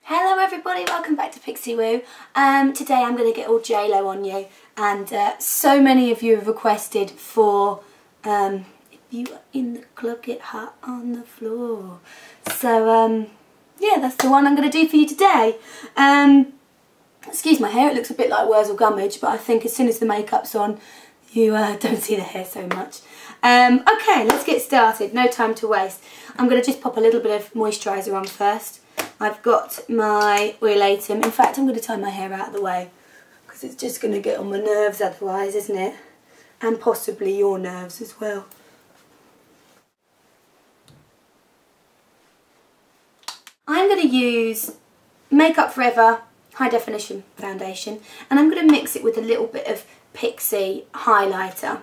Hello everybody, welcome back to Pixie Woo. Today I'm going to get all J-Lo on you, and so many of you have requested for if you are in the club, get hot on the floor. So yeah, that's the one I'm going to do for you today. Excuse my hair, it looks a bit like Wurzel Gummidge, but I think as soon as the makeup's on you don't see the hair so much. Okay, let's get started, no time to waste. I'm going to just pop a little bit of moisturiser on first. I've got my Oilatum. In fact, I'm going to tie my hair out of the way because it's just going to get on my nerves otherwise, isn't it? And possibly your nerves as well. I'm going to use Makeup Forever High Definition Foundation, and I'm going to mix it with a little bit of Pixie Highlighter.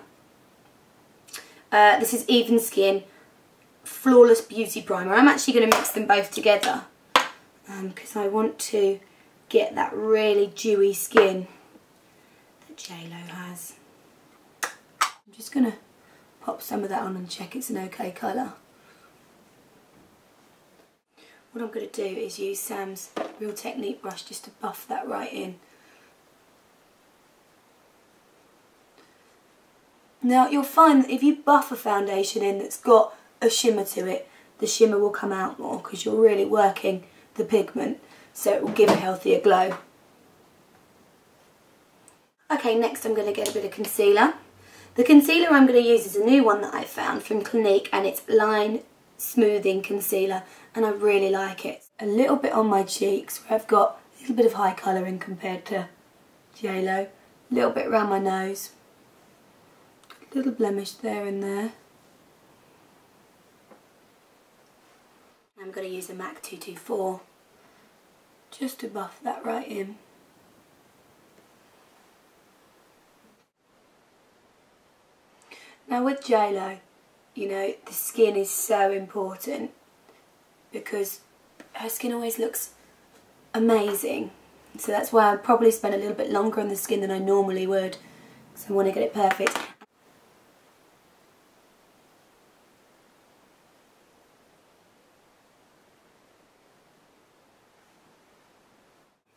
This is Even Skin Flawless Beauty Primer. I'm actually going to mix them both together because I want to get that really dewy skin that J-Lo has. I'm just going to pop some of that on and check it's an okay colour. What I'm going to do is use Sam's Real Technique brush just to buff that right in. Now you'll find that if you buff a foundation in that's got a shimmer to it, the shimmer will come out more because you're really working the pigment, so it will give a healthier glow. Okay, next I'm going to get a bit of concealer. The concealer I'm going to use is a new one that I found from Clinique, and it's Line Smoothing Concealer, and I really like it. A little bit on my cheeks where I've got a little bit of high colouring compared to J-Lo. A little bit around my nose. Little blemish there and there. I'm going to use a MAC 224 just to buff that right in. Now with J-Lo, you know, the skin is so important because her skin always looks amazing. So that's why I probably spend a little bit longer on the skin than I normally would, because I want to get it perfect.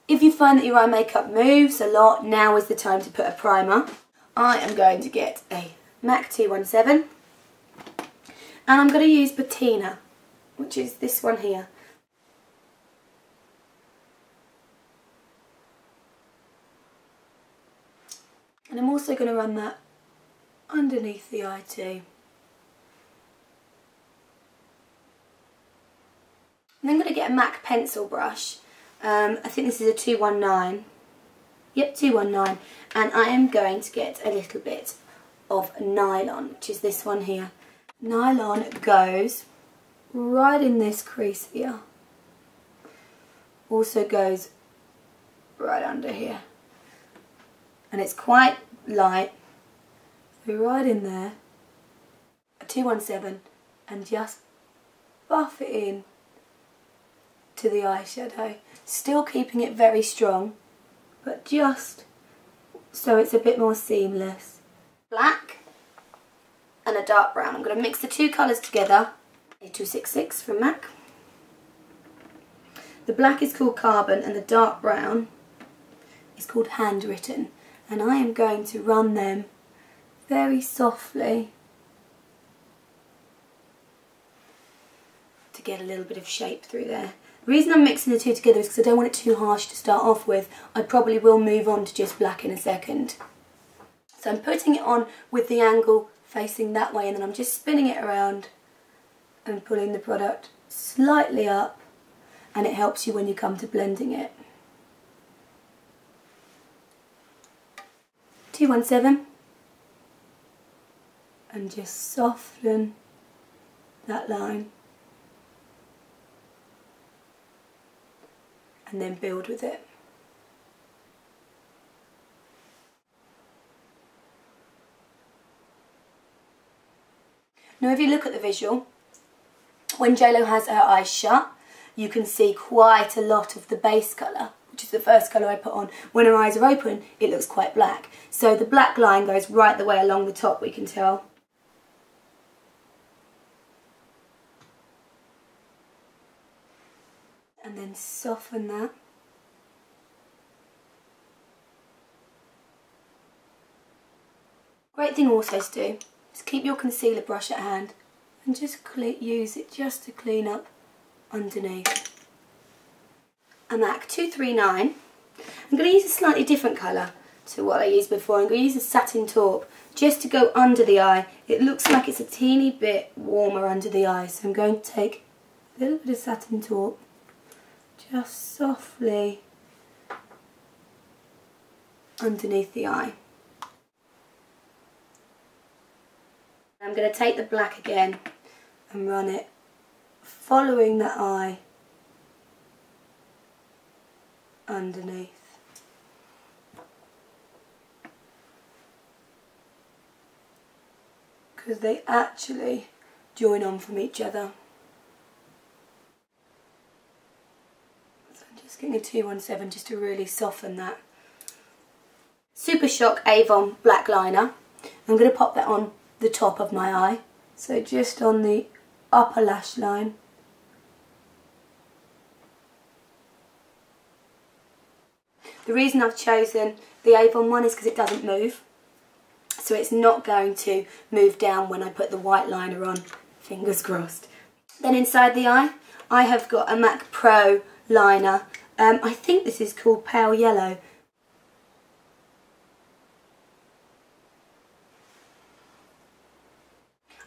If you find that your eye makeup moves a lot, now is the time to put a primer. I am going to get a MAC 217, and I'm going to use Patina, which is this one here. And I'm also going to run that underneath the eye too. And then I'm going to get a MAC pencil brush. I think this is a 219. Yep, 219. And I am going to get a little bit of Nylon, which is this one here. Nylon goes right in this crease here. Also goes right under here. And it's quite light. So right in there. A 217, and just buff it in to the eyeshadow, still keeping it very strong, but just so it's a bit more seamless. Black and a dark brown. I'm going to mix the two colours together. A 266 from MAC. The black is called Carbon and the dark brown is called Handwritten, and I am going to run them very softly to get a little bit of shape through there. The reason I'm mixing the two together is because I don't want it too harsh to start off with. I probably will move on to just black in a second. So I'm putting it on with the angle facing that way, and then I'm just spinning it around and pulling the product slightly up, and it helps you when you come to blending it. 217, and just soften that line. And then build with it. Now if you look at the visual, when J-Lo has her eyes shut, you can see quite a lot of the base colour, which is the first colour I put on. When her eyes are open, it looks quite black. So the black line goes right the way along the top, we can tell. and then soften that. Great thing also to do is keep your concealer brush at hand and just use it just to clean up underneath. A MAC 239. I'm going to use a slightly different colour to what I used before. I'm going to use a Satin Taupe just to go under the eye. It looks like it's a teeny bit warmer under the eye, so I'm going to take a little bit of Satin Taupe, just softly underneath the eye. I'm going to take the black again and run it following the eye underneath. Because they actually join on from each other. So I'm just getting a 217 just to really soften that. SuperShock Avon black liner. I'm going to pop that on the top of my eye, so just on the upper lash line. The reason I've chosen the Avon one is because it doesn't move, so it's not going to move down when I put the white liner on, fingers crossed. Then inside the eye, I have got a MAC Pro liner. I think this is called Pale Yellow.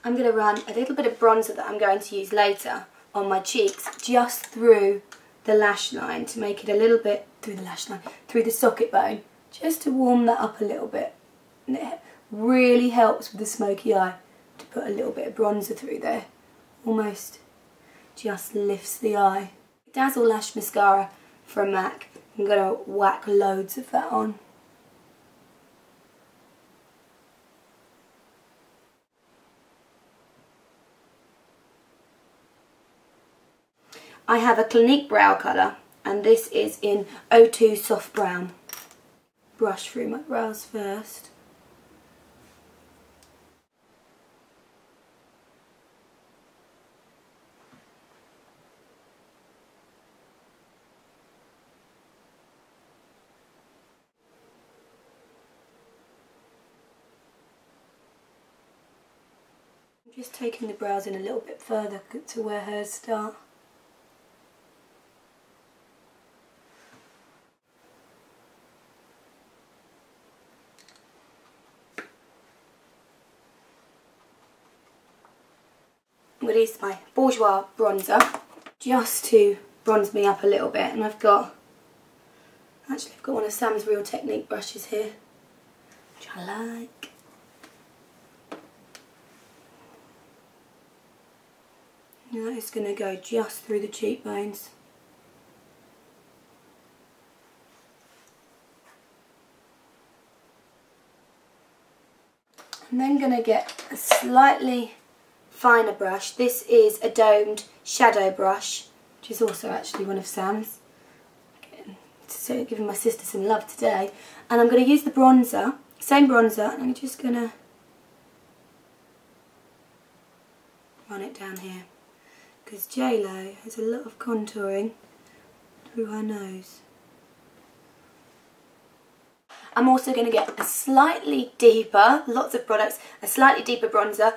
I'm going to run a little bit of bronzer that I'm going to use later on my cheeks, just through the lash line to make it a little bit, through the socket bone, just to warm that up a little bit. And it really helps with the smoky eye to put a little bit of bronzer through there. Almost just lifts the eye. Dazzlelash Mascara from MAC. I'm going to whack loads of that on. I have a Clinique brow colour, and this is in 02 Soft Brown. Brush through my brows first. I'm just taking the brows in a little bit further to where hers start. I'm going to use my Bourjois Bronzer just to bronze me up a little bit, and I've got one of Sam's Real Technique brushes here, which I like. And that is going to go just through the cheekbones. I'm then going to get a slightly finer brush. This is a domed shadow brush, which is also actually one of Sam's. So giving my sister some love today. And I'm going to use the bronzer, same bronzer, and I'm just going to run it down here. Because J-Lo has a lot of contouring through her nose. I'm also going to get a slightly deeper, lots of products, a slightly deeper bronzer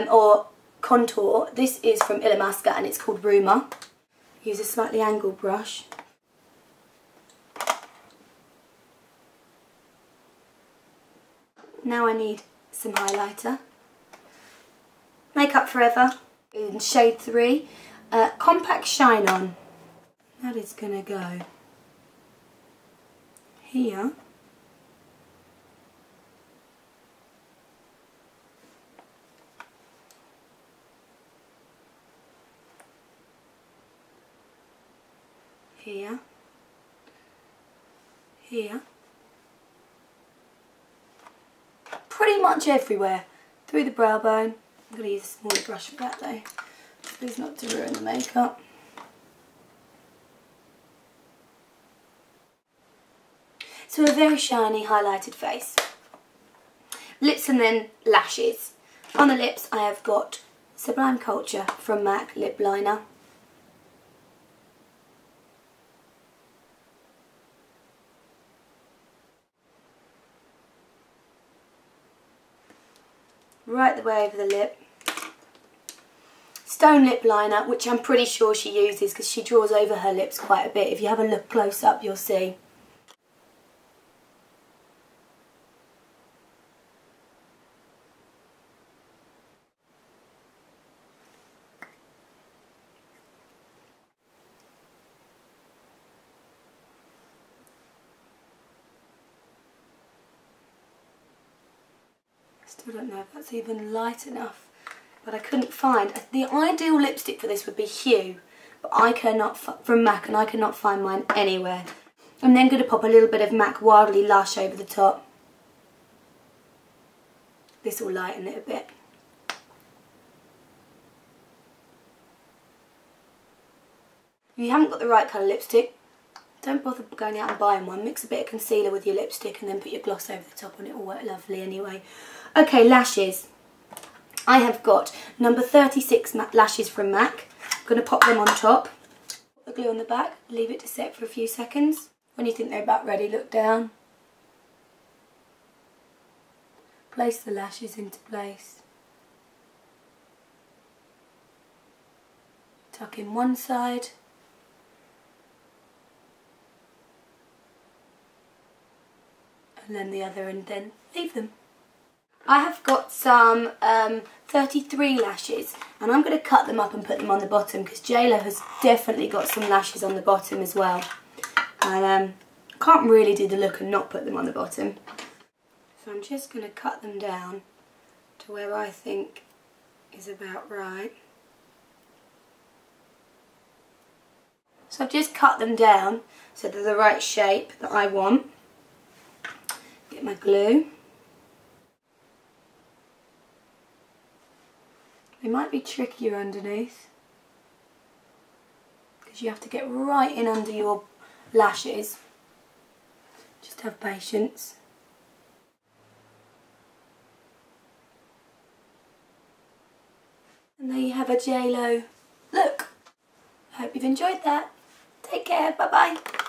or contour. This is from ILLAMASQUA and it's called Rumour. Use a slightly angled brush. Now I need some highlighter. Makeup Forever in shade 3. Compact Shine On. That is going to go here. Here, here, pretty much everywhere, through the brow bone. I'm going to use a smaller brush for that though, please not to ruin the makeup. So a very shiny highlighted face. Lips and then lashes. On the lips I have got Sublime Culture from MAC Lip Liner. right the way over the lip. Stone lip liner, which I'm pretty sure she uses because she draws over her lips quite a bit. If you have a look close up, you'll see. Still don't know if that's even light enough, but I couldn't find. The ideal lipstick for this would be Hue, but I cannot, from MAC, and I cannot find mine anywhere. I'm then going to pop a little bit of MAC Wildly Lush over the top. This will lighten it a bit. If you haven't got the right colour lipstick, don't bother going out and buying one. Mix a bit of concealer with your lipstick and then put your gloss over the top and it will work lovely anyway. Okay, lashes. I have got number 36 lashes from MAC. I'm going to pop them on top. Put the glue on the back, leave it to set for a few seconds. When you think they're about ready, look down. Place the lashes into place. Tuck in one side. And then the other, and then leave them. I have got some 33 lashes and I'm going to cut them up and put them on the bottom because JLo has definitely got some lashes on the bottom as well. And can't really do the look and not put them on the bottom. So I'm just going to cut them down to where I think is about right. So I've just cut them down so they're the right shape that I want. Get my glue. They might be trickier underneath because you have to get right in under your lashes. Just have patience. And there you have a JLo look. I hope you've enjoyed that. Take care, bye bye.